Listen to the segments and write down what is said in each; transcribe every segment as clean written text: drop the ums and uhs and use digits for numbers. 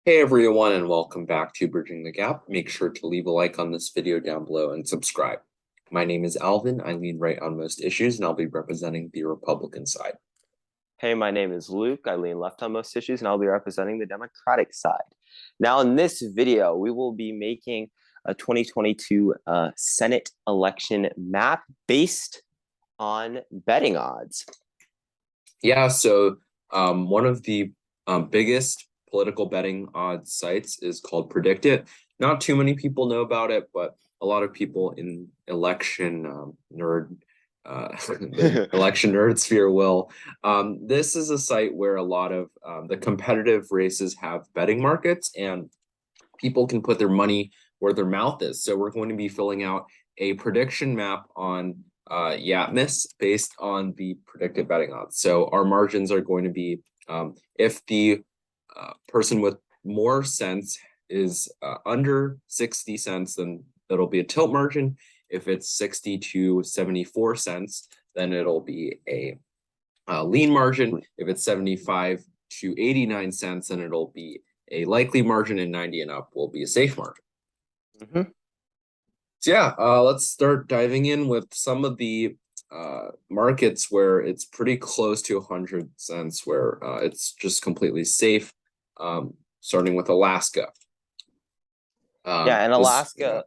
Hey everyone, and welcome back to Bridging the Gap. Make sure to leave a like on this video down below and subscribe. My name is Alvin. I lean right on most issues, and I'll be representing the Republican side. Hey, my name is Luke. I lean left on most issues, and I'll be representing the Democratic side. Now, in this video, we will be making a 2022 Senate election map based on betting odds. Yeah, so one of the biggest political betting odds sites is called Predict It. Not too many people know about it, but a lot of people in election nerd the election nerd sphere will. This is a site where a lot of the competitive races have betting markets, and people can put their money where their mouth is. So we're going to be filling out a prediction map on Yatmis based on the predicted betting odds. So our margins are going to be if the person with more cents is under 60 cents, then it'll be a tilt margin. If it's 60 to 74 cents, then it'll be a lean margin. If it's 75 to 89 cents, then it'll be a likely margin, and 90 and up will be a safe margin. So yeah, let's start diving in with some of the markets where it's pretty close to 100 cents, where it's just completely safe, starting with Alaska. In Alaska,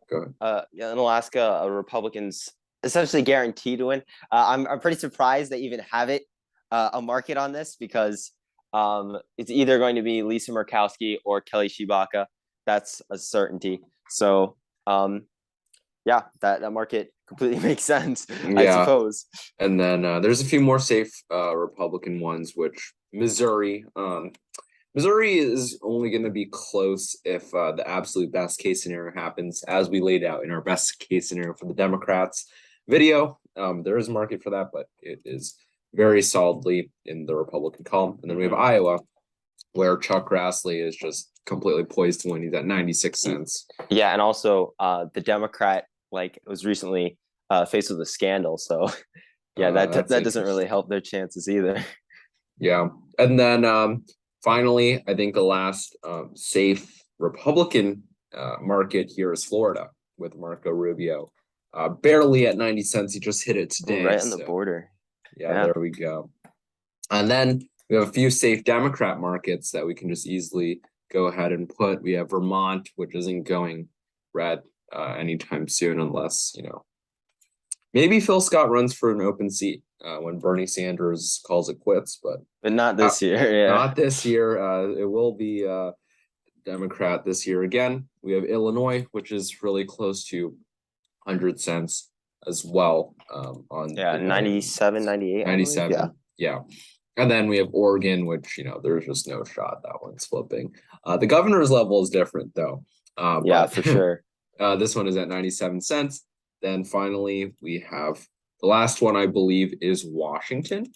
Republicans essentially guaranteed to win. I'm pretty surprised they even have it a market on this because it's either going to be Lisa Murkowski or Kelly Tshibaka. That's a certainty. So that market completely makes sense, I suppose. And then there's a few more safe Republican ones, which Missouri. Missouri is only going to be close if the absolute best case scenario happens, as we laid out in our best case scenario for the Democrats video. There is a market for that, but it is very solidly in the Republican column. And then we have Iowa, where Chuck Grassley is just completely poised to win. He's at 96 cents. Yeah, and also the Democrat was recently faced with a scandal, so that doesn't really help their chances either. Yeah, and then finally, I think the last safe Republican market here is Florida with Marco Rubio, barely at 90 cents. He just hit it today, right on the border. Yeah, there we go. And then we have a few safe Democrat markets that we can just easily go ahead and put. We have Vermont, which isn't going red anytime soon, unless, maybe Phil Scott runs for an open seat when Bernie Sanders calls it quits, but not this year. Yeah, not this year. It will be Democrat this year again. We have Illinois, which is really close to 100 cents as well. 97, 98. 97. Yeah. And then we have Oregon, which, there's just no shot that one's flipping. The governor's level is different, though. For sure. This one is at 97 cents. Then finally, we have the last one, I believe, is Washington.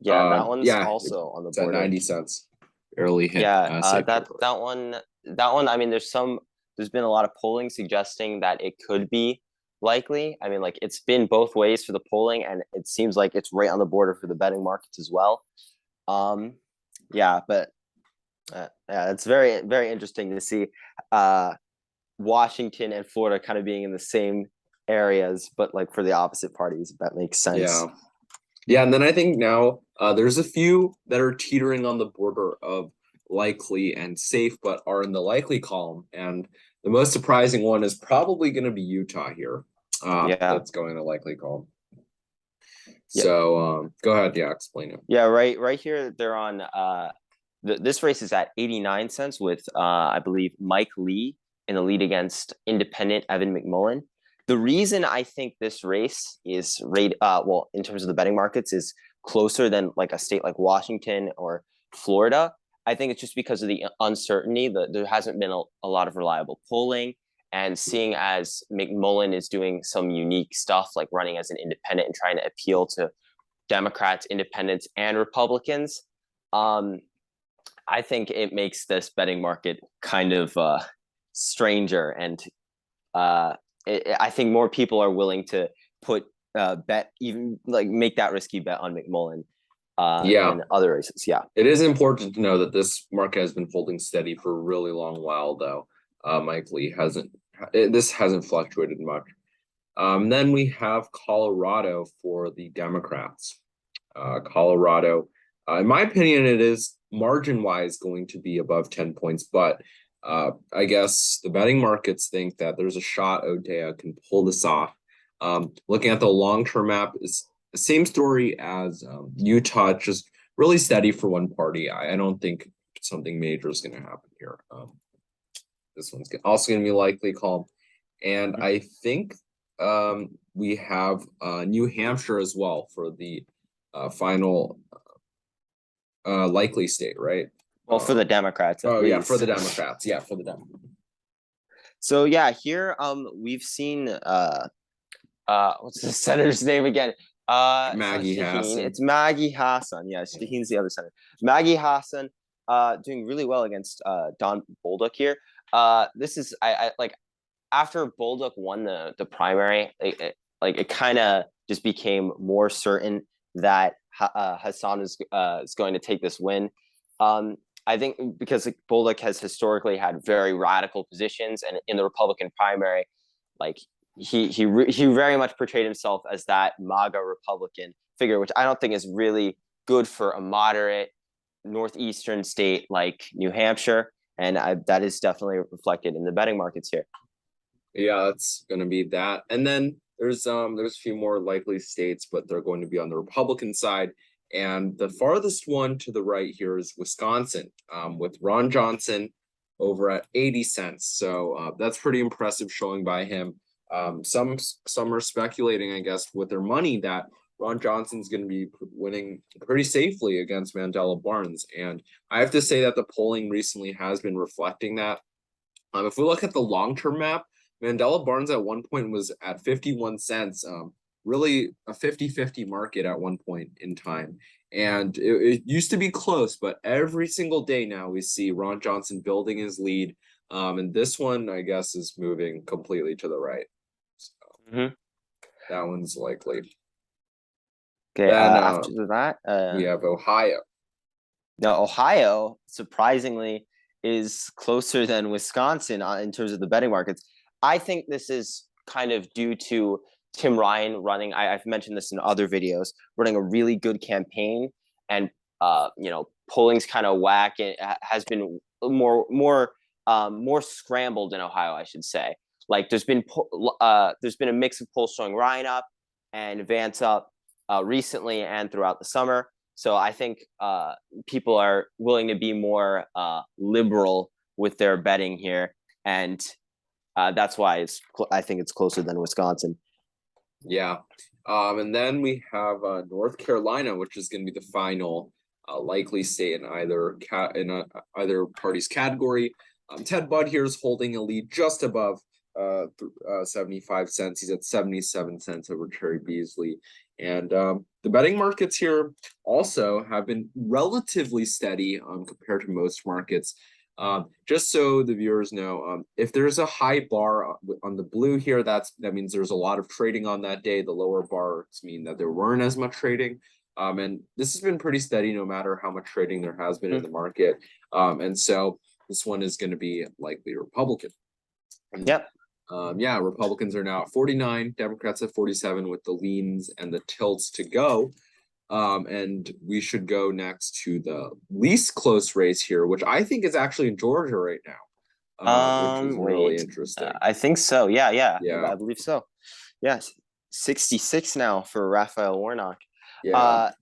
Yeah, that one's also on the board. At 90 cents. Barely hit. That one. I mean, there's been a lot of polling suggesting that it could be likely. I mean, it's been both ways for the polling, and it seems like it's right on the border for the betting markets as well. It's very, very interesting to see Washington and Florida kind of being in the same areas, but for the opposite parties, if that makes sense. Yeah, and then I think now there's a few that are teetering on the border of likely and safe, but are in the likely column. And the most surprising one is probably going to be Utah here. That's going in the likely column. So go ahead, explain it. Yeah, right here they're on. This race is at 89 cents with I believe Mike Lee in the lead against independent Evan McMullin. The reason I think this race is in terms of the betting markets, is closer than a state like Washington or Florida, I think it's just because of the uncertainty. There hasn't been a lot of reliable polling, and seeing as McMullin is doing some unique stuff, like running as an independent and trying to appeal to Democrats, independents, and Republicans, I think it makes this betting market kind of stranger, and I think more people are willing to put bet, even make that risky bet on McMullin. Yeah, than other races. Yeah. it is important to know that this market has been holding steady for a really long while, though. Mike Lee this hasn't fluctuated much. Then we have Colorado for the Democrats. Colorado, in my opinion, it is margin-wise going to be above 10 points, but I guess the betting markets think that there's a shot Odea can pull this off. Looking at the long-term map, is the same story as Utah, just really steady for one party. I don't think something major is going to happen here. This one's also going to be likely calm. And I think we have New Hampshire as well for the final likely state, right? Well, for the Democrats, at least. Yeah, for the Democrats. Yeah, for the Democrats. So yeah, here we've seen what's the senator's name again? Maggie Hassan. It's Maggie Hassan. Yeah, Shaheen's the other senator. Maggie Hassan doing really well against Don Bolduc here. This is I like after Bolduc won the primary, it kind of just became more certain that Hassan is going to take this win. I think because Bolduc has historically had very radical positions, and in the Republican primary, like he very much portrayed himself as that MAGA Republican figure, which I don't think is really good for a moderate northeastern state like New Hampshire, and that is definitely reflected in the betting markets here. Yeah, that's going to be that, and then there's a few more likely states, but they're going to be on the Republican side. And the farthest one to the right here is Wisconsin, with Ron Johnson over at 80 cents. So that's pretty impressive showing by him. Some are speculating, I guess, with their money that Ron Johnson's going to be winning pretty safely against Mandela Barnes. And I have to say that the polling recently has been reflecting that. If we look at the long-term map, Mandela Barnes at one point was at 51 cents. Really a 50-50 market at one point in time. And it used to be close, but every single day now we see Ron Johnson building his lead. And this one, I guess, is moving completely to the right. So that one's likely. Okay, then, after that, we have Ohio. Now, Ohio, surprisingly, is closer than Wisconsin in terms of the betting markets. I think this is kind of due to Tim Ryan running, I've mentioned this in other videos, running a really good campaign, and polling's kind of whack. It has been more scrambled in Ohio, I should say. Like there's been a mix of polls showing Ryan up and Vance up recently and throughout the summer. So I think people are willing to be more liberal with their betting here, and that's why I think it's closer than Wisconsin. Yeah. And then we have North Carolina, which is going to be the final likely state in either party's category. Ted Budd here is holding a lead just above 75 cents. He's at 77 cents over Terry Beasley. And the betting markets here also have been relatively steady compared to most markets. Just so the viewers know, if there's a high bar on the blue here, that means there's a lot of trading on that day. The lower bars mean that there weren't as much trading. And this has been pretty steady no matter how much trading there has been in the market. And so this one is going to be likely Republican. Yep. Republicans are now at 49, Democrats at 47 with the leans and the tilts to go. And we should go next to the least close race here, which I think is actually in Georgia right now. Which is really interesting. I think so. Yeah. I believe so. Yes. 66 now for Raphael Warnock. I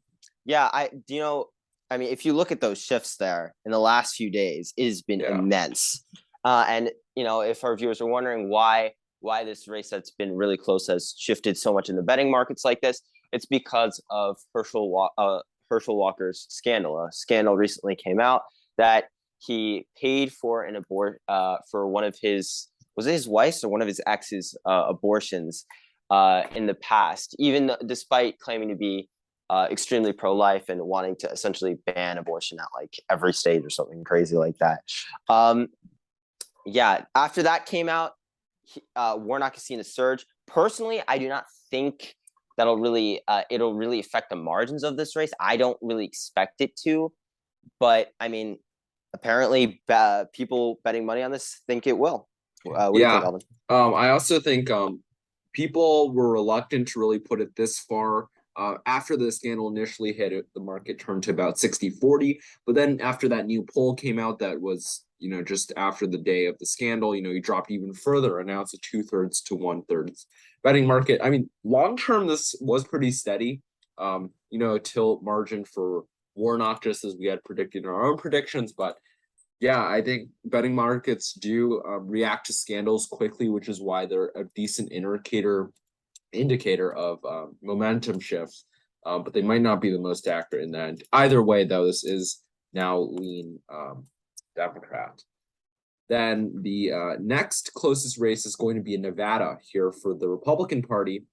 mean, if you look at those shifts there in the last few days, it has been immense. And if our viewers are wondering why this race that's been really close has shifted so much in the betting markets like this, it's because of Herschel Walker's scandal. A scandal recently came out that he paid for an for one of his, was it his wife's or one of his ex's abortions in the past, even despite claiming to be extremely pro-life and wanting to essentially ban abortion at like every state or something crazy like that. After that came out, Warnock has seen a surge. Personally, I do not think that'll really it'll really affect the margins of this race. I don't really expect it to, but I mean, apparently, people betting money on this think it will. What do you think, Yeah. Alvin? I also think people were reluctant to really put it this far. After the scandal initially hit it, the market turned to about 60-40. But then after that new poll came out that was, just after the day of the scandal, he dropped even further, and now it's a 2/3 to 1/3 betting market. I mean, long term, this was pretty steady. Tilt margin for Warnock, just as we had predicted in our own predictions. But yeah, I think betting markets do react to scandals quickly, which is why they're a decent indicator of momentum shifts. But they might not be the most accurate in the end. Either way, though, this is now lean Democrat. Then the next closest race is going to be in Nevada here for the Republican Party,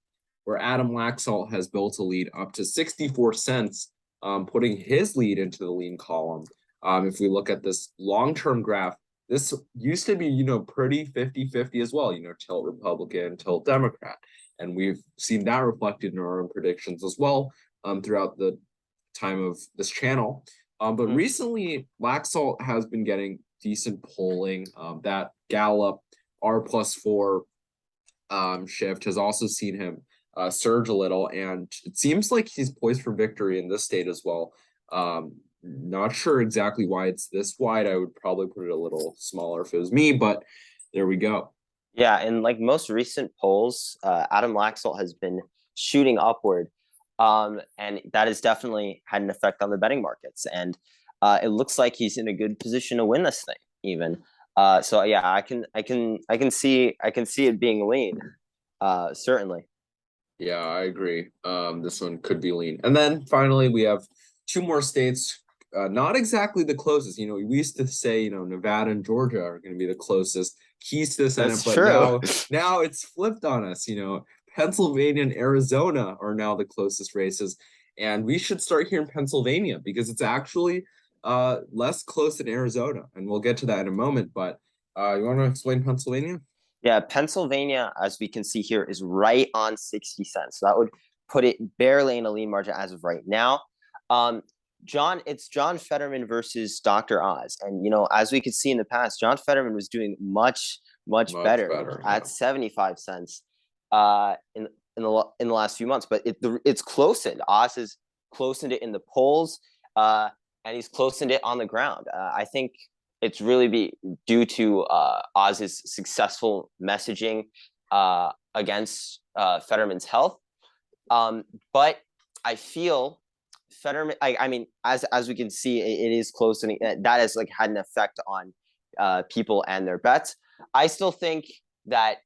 where Adam Laxalt has built a lead up to 64 cents, putting his lead into the lean column. If we look at this long-term graph, this used to be, pretty 50-50 as well, tilt Republican, tilt Democrat. And we've seen that reflected in our own predictions as well throughout the time of this channel. But recently, Laxalt has been getting decent polling. That Gallup R+4 shift has also seen him surge a little, and it seems like he's poised for victory in this state as well. Not sure exactly why it's this wide. I would probably put it a little smaller if it was me, but there we go. Yeah, in like most recent polls, Adam Laxalt has been shooting upward, and that has definitely had an effect on the betting markets. And it looks like he's in a good position to win this thing, even. So yeah, I can see it being lean, certainly. Yeah, I agree. This one could be lean. And then finally, we have two more states, not exactly the closest. We used to say, Nevada and Georgia are going to be the closest keys to the Senate, That's but true. now it's flipped on us. Pennsylvania and Arizona are now the closest races, and we should start here in Pennsylvania because it's actually less close than Arizona, and we'll get to that in a moment. But you want to explain Pennsylvania? Yeah, Pennsylvania, as we can see here, is right on 60 cents. So that would put it barely in a lean margin as of right now. It's John Fetterman versus Dr. Oz. And, as we could see in the past, John Fetterman was doing much better at 75 cents in the last few months. But it's closened. Oz has closened it in the polls, and he's closened it on the ground. I think it's really due to Oz's successful messaging against Fetterman's health. But I feel Fetterman, I mean, as we can see, it is close, and that has had an effect on people and their bets. I still think that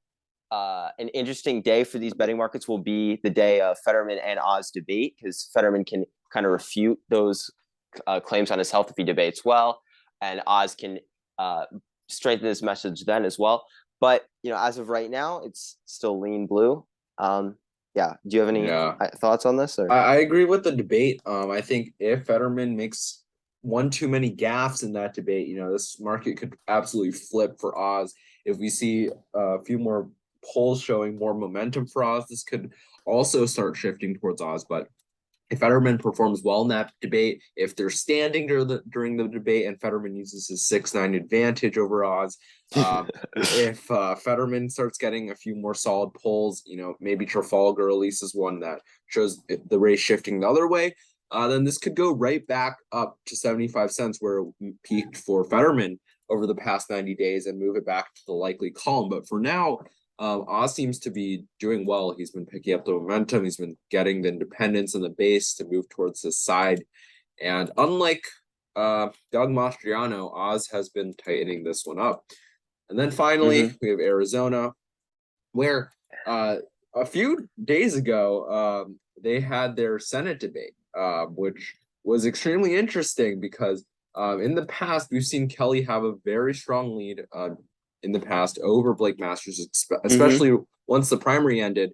an interesting day for these betting markets will be the day of Fetterman and Oz debate, because Fetterman can kind of refute those claims on his health if he debates well, and Oz can strengthen his message then as well. But as of right now, it's still lean blue. Yeah. Do you have any thoughts on this? Or? I agree with the debate. I think if Fetterman makes one too many gaffes in that debate, this market could absolutely flip for Oz. If we see a few more polls showing more momentum for Oz, this could also start shifting towards Oz. But if Fetterman performs well in that debate, if they're standing during the debate and Fetterman uses his 6-9 advantage over Oz, if Fetterman starts getting a few more solid polls, maybe Trafalgar releases one that shows the race shifting the other way, then this could go right back up to 75 cents where it peaked for Fetterman over the past 90 days and move it back to the likely column. But for now, Oz seems to be doing well. He's been picking up the momentum. He's been getting the independents and the base to move towards his side. And unlike Doug Mastriano, Oz has been tightening this one up. And then finally, we have Arizona, where a few days ago, they had their Senate debate, which was extremely interesting because in the past, we've seen Kelly have a very strong lead in the past over Blake Masters, especially once the primary ended.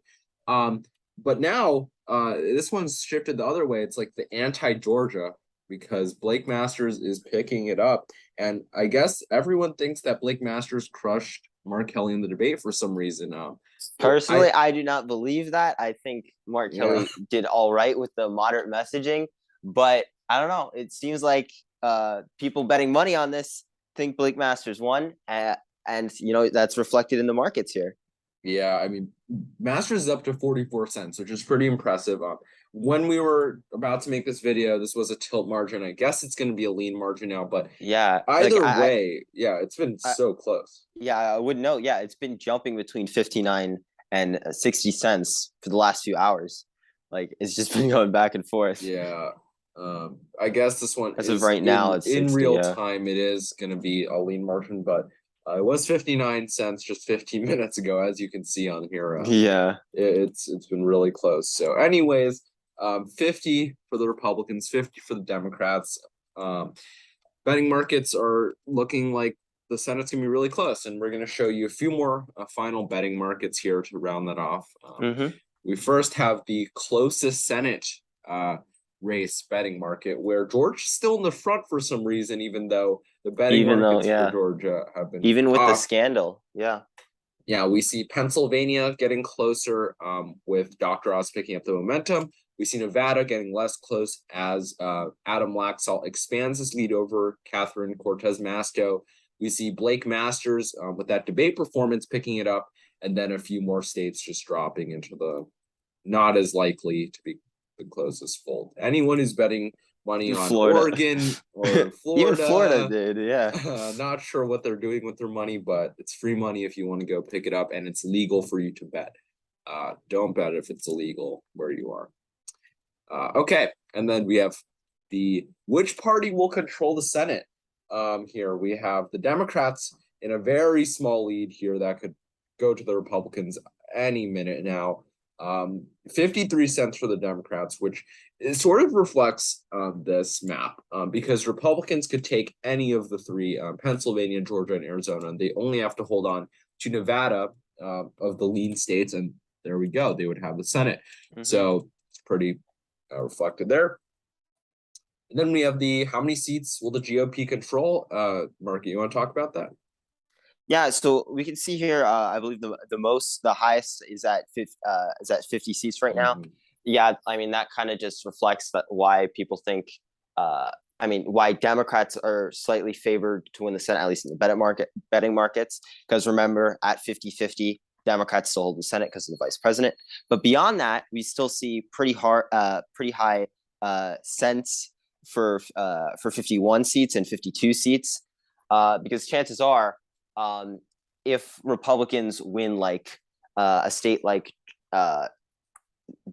But now this one's shifted the other way. It's like the anti-Georgia because Blake Masters is picking it up. And I guess everyone thinks that Blake Masters crushed Mark Kelly in the debate for some reason. Personally, I do not believe that. I think Mark Kelly did all right with the moderate messaging, but I don't know. It seems like people betting money on this think Blake Masters won, and that's reflected in the markets here. Yeah, I mean, Masters is up to 44 cents, which is pretty impressive. When we were about to make this video, this was a tilt margin. I guess it's going to be a lean margin now, but yeah, either way, it's been so close. Yeah, I would know. Yeah, it's been jumping between 59 and 60 cents for the last few hours. Like, it's just been going back and forth. Yeah. I guess this one as of right now, it's 60, in real time. It is going to be a lean margin, but it was 59 cents just 15 minutes ago, as you can see on here. It's been really close. So, anyways, 50 for the Republicans, 50 for the Democrats. Betting markets are looking like the Senate's gonna be really close, and we're gonna show you a few more final betting markets here to round that off. We first have the closest Senate race betting market, where George is still in the front for some reason, even though the betting markets for Georgia have been even with the scandal. Yeah, we see Pennsylvania getting closer with Dr. Oz picking up the momentum. We see Nevada getting less close as Adam Laxalt expands his lead over Catherine Cortez Masto. We see Blake Masters with that debate performance picking it up, and then a few more states just dropping into the not as likely to be the closest fold. Anyone who's betting money on Florida. Oregon or Florida. Even Florida did, not sure what they're doing with their money, but it's free money if you want to go pick it up, and it's legal for you to bet. Don't bet if it's illegal where you are. Okay, and then we have which party will control the Senate? Here we have the Democrats in a very small lead here that could go to the Republicans any minute now. 53 cents for the Democrats, which sort of reflects this map because Republicans could take any of the three, Pennsylvania, Georgia, and Arizona, and they only have to hold on to Nevada of the lean states, and there we go. They would have the Senate. So it's pretty reflected there. And then we have how many seats will the GOP control? Marky, you want to talk about that? Yeah, so we can see here. I believe the highest is at 50 seats right now. Yeah, I mean that kind of just reflects why people think. Why Democrats are slightly favored to win the Senate, at least in the betting markets. Because remember, at 50-50, Democrats still hold the Senate because of the vice president. But beyond that, we still see pretty high cents for 51 seats and 52 seats. Because chances are, if Republicans win like a state like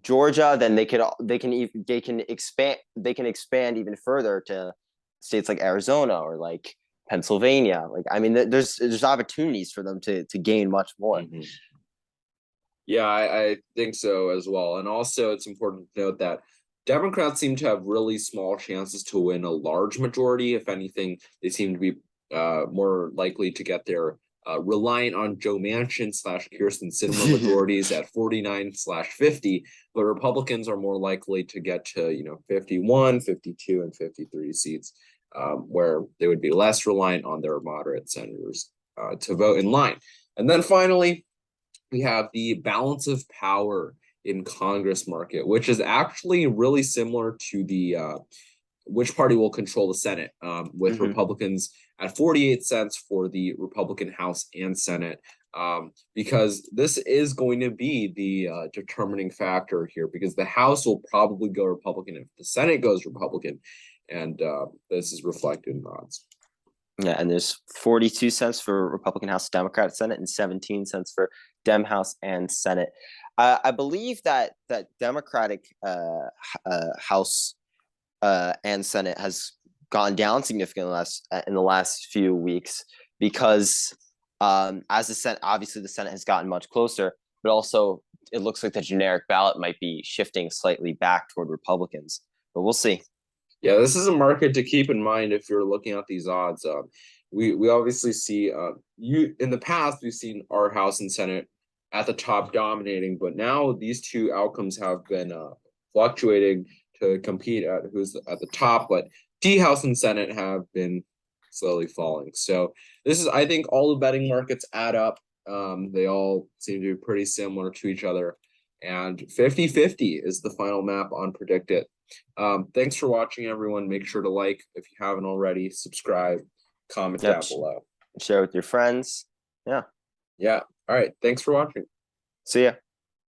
Georgia, then they can expand even further to states like Arizona or like Pennsylvania. Like, I mean, there's opportunities for them to gain much more. Yeah, I think so as well. And also it's important to note that Democrats seem to have really small chances to win a large majority. If anything, they seem to be more likely to get their reliant on Joe Manchin / Kyrsten Sinema majorities at 49/50, but Republicans are more likely to get to 51, 52, and 53 seats, where they would be less reliant on their moderate senators to vote in line. And then finally, we have the balance of power in Congress market, which is actually really similar to the which party will control the Senate, with Republicans at 48 cents for the Republican House and Senate, because this is going to be the determining factor here, because the House will probably go Republican if the Senate goes Republican, and this is reflected in odds. Yeah, and there's 42 cents for Republican House, Democrat Senate, and 17 cents for Dem House and Senate. I believe that Democratic House and Senate has gone down significantly in the last few weeks because as the Senate, obviously the Senate has gotten much closer, but also it looks like the generic ballot might be shifting slightly back toward Republicans, but we'll see. Yeah, this is a market to keep in mind if you're looking at these odds. We obviously see in the past we've seen our House and Senate at the top dominating, but now these two outcomes have been fluctuating to compete at who's at the top, but House and Senate have been slowly falling. So this is, I think, all the betting markets add up They all seem to be pretty similar to each other. And 50-50 is the final map on Predict It. Thanks for watching, everyone. Make sure to like if you haven't already, subscribe, comment down below. Share with your friends. Yeah. Yeah. All right. Thanks for watching. See ya.